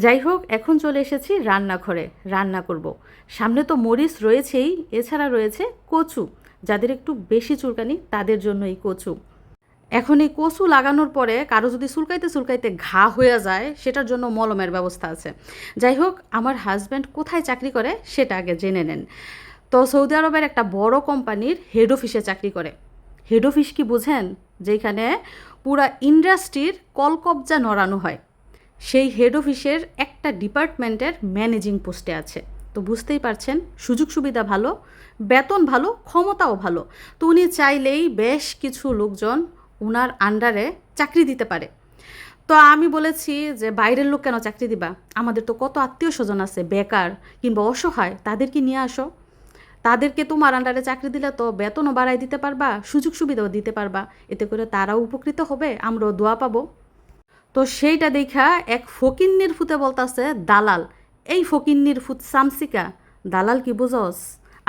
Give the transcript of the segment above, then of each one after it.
যাই হোক, এখন চলে এসেছি রান্নাঘরে, রান্না করব। সামনে তো মরিচ রয়েছেই, এছাড়া রয়েছে কচু। যাদের একটু বেশি চুলকানি তাদের জন্য এই কচু। এখন এই কচু লাগানোর পরে কারো যদি চুলকাইতে চুলকাইতে ঘা হয়ে যায়, সেটার জন্য মলমের ব্যবস্থা আছে। যাই হোক, আমার হাজব্যান্ড কোথায় চাকরি করে সেটা আগে জেনে নেন। তো সৌদি আরবের একটা বড় কোম্পানির হেড অফিসে চাকরি করে। হেড অফিস কি বুঝেন? যেখানে পুরা ইন্ডাস্ট্রির কলকবজা নড়ানো হয়। সেই হেড অফিসের একটা ডিপার্টমেন্টের ম্যানেজিং পোস্টে আছে। তো বুঝতেই পারছেন, সুযোগ সুবিধা ভালো, বেতন ভালো, ক্ষমতাও ভালো। তো উনি চাইলেই বেশ কিছু লোকজন ওনার আন্ডারে চাকরি দিতে পারে। তো আমি বলেছি যে বাইরের লোক কেন চাকরি দিবা? আমাদের তো কত আত্মীয় স্বজন আছে বেকার কিংবা অসহায়, তাদেরকে নিয়ে আসো। তাদেরকে তোমার আন্ডারে চাকরি দিলে তো বেতনও বাড়াই দিতে পারবা, সুযোগ সুবিধাও দিতে পারবা। এতে করে তারাও উপকৃত হবে, আমরাও দোয়া পাবো। তো সেইটা দেখা এক ফকিন্নির ফুতে বলতাছে দালাল। এই ফকিন্নির ফুত সামসিকা, দালাল কি বুঝস?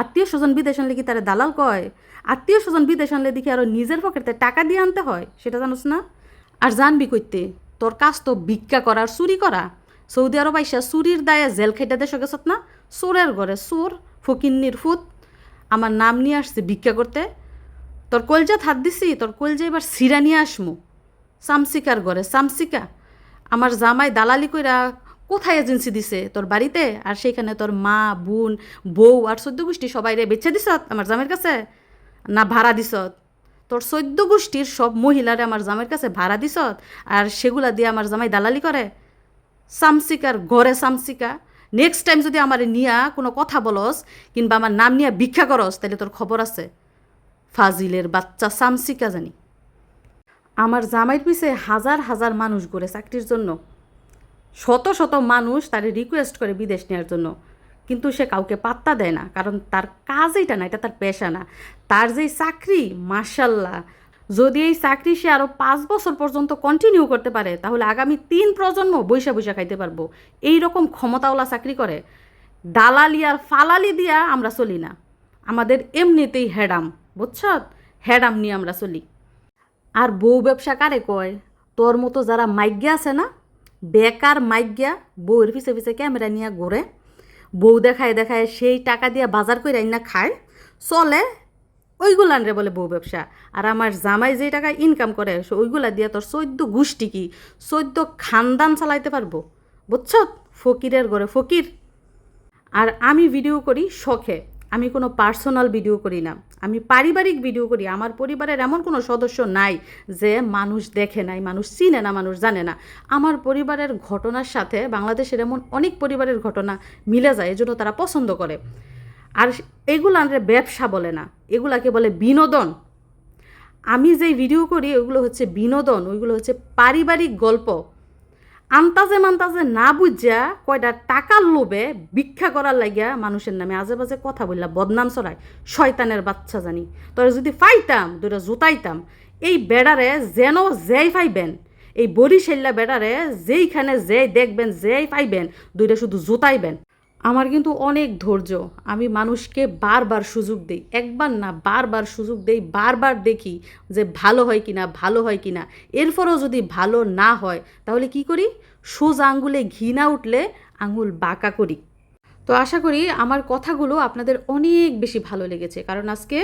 আত্মীয় স্বজন বিদেশ আনলে কি তারা দালাল কয়? আত্মীয় স্বজন বিদেশ আনলে দেখি আরো নিজের পকেটে টাকা দিয়ে আনতে হয়, সেটা জানোস না? আর জানবি কইতে, তোর কাজ তো ভিক্ষা করা আর চুরি করা। সৌদি আরব আইসা চুরির দায়ে জেল খেটে দেশ গেছত না? চোরের ঘরে চোর, ফকিন্নির ফুত। আমার নাম নিয়ে আসছে ভিক্ষা করতে। তোর কলজা হাত দিছি, তোর কলজা এবার সিরা নিয়ে আসমু। সামসিকার ঘরে সামসিকা। আমার জামাই দালালি কইরা কোথায় এজেন্সি দিছে? তোর বাড়িতে। আর সেইখানে তোর মা, বোন, বউ আর 14 গোষ্ঠী সবাই রে বেচে দিছত আমার জামের কাছে, না ভাড়া দিছত? তোর 14 গোষ্ঠীর সব মহিলারে আমার জামের কাছে ভাড়া দিছত, আর সেগুলা দিয়ে আমার জামাই দালালি করে। সামসিকার ঘরে সামসিকা। নেক্সট টাইম যদি আমার নিয়া কোনো কথা বলস কিংবা আমার নাম নিয়ে ভিক্ষা করস, তাহলে তোর খবর আছে। ফাজিলের বাচ্চা সামসিকা জানি। আমার জামাইয়ের পিছে হাজার হাজার মানুষ ঘুরে চাকরির জন্য। শত শত মানুষ তারে রিকোয়েস্ট করে বিদেশ নেওয়ার জন্য, কিন্তু সে কাউকে পাত্তা দেয় না, কারণ তার কাজ এইটা না, এটা তার পেশা না। তার যেই চাকরি, মাশাল্লাহ, যদি এই চাকরি সে আরও 5 বছর পর্যন্ত কন্টিনিউ করতে পারে, তাহলে আগামী 3 প্রজন্ম বৈশা বৈশা খাইতে পারবো। এই রকম ক্ষমতাওয়ালা চাকরি করে। দালালি আর ফালালি দিয়া আমরা চলি না। আমাদের এমনিতেই হেডাম, বুঝছ? হেডাম নিয়ে আমরা চলি। আর বউ ব্যবসা কারে কয়? তোর মতো যারা মাইগ্যা আছে না, বেকার মাইগ্যা, বউয়ের পিছে পিছে ক্যামেরা নিয়ে ঘোরে, বউ দেখায় দেখায় সেই টাকা দিয়ে বাজার করে না খায়, চলে, ওইগুলান রে বলে বউ ব্যবসা। আর আমার জামাই যে টাকা ইনকাম করে, ওইগুলা দিয়ে তোর 14 গোষ্ঠী কি 14 খানদান চালাইতে পারবো, বুঝছ? ফকিরের ঘরে ফকির। আর আমি ভিডিও করি শখে, আমি কোনো পার্সোনাল ভিডিও করি না, আমি পারিবারিক ভিডিও করি। আমার পরিবারের এমন কোনো সদস্য নাই যে মানুষ দেখে নাই, মানুষ চিনে না, মানুষ জানে না। আমার পরিবারের ঘটনার সাথে বাংলাদেশের এমন অনেক পরিবারের ঘটনা মিলে যায়, এজন্য তারা পছন্দ করে। আর এগুলো ব্যবসা বলে না, এগুলাকে বলে বিনোদন। আমি যেই ভিডিও করি ওইগুলো হচ্ছে বিনোদন, ওইগুলো হচ্ছে পারিবারিক গল্প। আন্তাজে মান্তাজে না বুঝা কয়টা টাকার লোভে ভিক্ষা করার লাগিয়া মানুষের নামে আজে বাজে কথা বললা বদনাম ছড়ায়। শয়তানের বাচ্চা জানি। তোরা যদি পাইতাম দুইটা জুতাইতাম। এই বেড়ারে যেন যেই পাইবেন, এই বরিশাল্লা বেড়ারে যেইখানে যেই দেখবেন, যেই পাইবেন, দুইটা শুধু জুতাইবেন। আমার কিন্তু অনেক ধৈর্য। আমি মানুষকে বারবার সুযোগ দেই, একবার না বারবার সুযোগ দেই, বারবার দেখি যে ভালো হয় কিনা, ভালো হয় কিনা। এরপরও যদি ভালো না হয়, তাহলে কি করি? সোজা আঙ্গুলে ঘি না উঠলে আঙুল বাঁকা করি। তো আশা করি আমার কথাগুলো আপনাদের অনেক বেশি ভালো লেগেছে, কারণ আজকে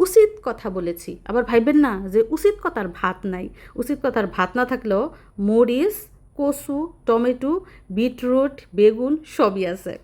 উচিত কথা বলেছি। আবার ভাইবেন না যে উচিত কথার ভাত নাই। উচিত কথার ভাত না থাকলেও মরিচ, কচু, টমেটো, বিটরুট, বেগুন সবই আছে।